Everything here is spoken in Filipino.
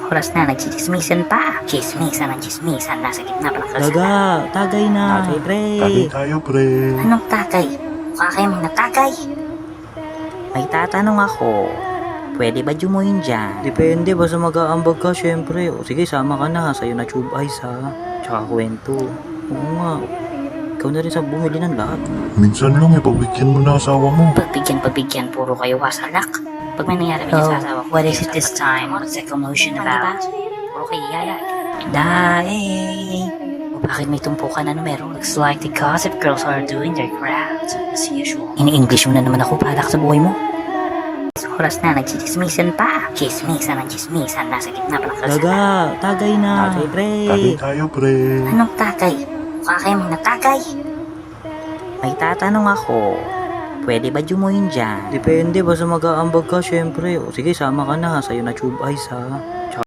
Oras na, nagchichismisan pa. Chismisan ang chismisan, nasa gitna pa ng kalsada. Daga, tagay na. Tagay, Pre. Tagay tayo, pre. Anong tagay? Mukha kayo mga tagay. May tatanong ako. Pwede ba jumuin dyan? Depende, basta mag-aambag ka, syempre. O sige, sama ka na. Sa'yo na tube ice, ha? Tsaka kwento. Oo nga. Ikaw na rin sa bumili ng lahat. Minsan lang pagbigyan mo na asawa mo. Pagbigyan, puro kayo wasalak. Pag may nangyari may Oh, nasasawa ko. what is it this time? What's the commotion about? Puro kayo yaya. Daing! O bakit may tumpukan na numero? Looks like the gossip girls are doing their crowds. As usual. Ini-English mo na naman ako para sa buhay mo. Oras na, nagchichismisan pa. Chismisan ang chismisan, nasa gitna pa ng kalsada. Daga, tagay na. Tagay Pre. tayo, pre. Anong tagay? Mukha kayo mga tagay. May tatanong ako. Pwede ba jumuin dyan? Depende, basta mag-aambag ka, syempre. O sige, sama ka na. Sa'yo na tube ice, ha?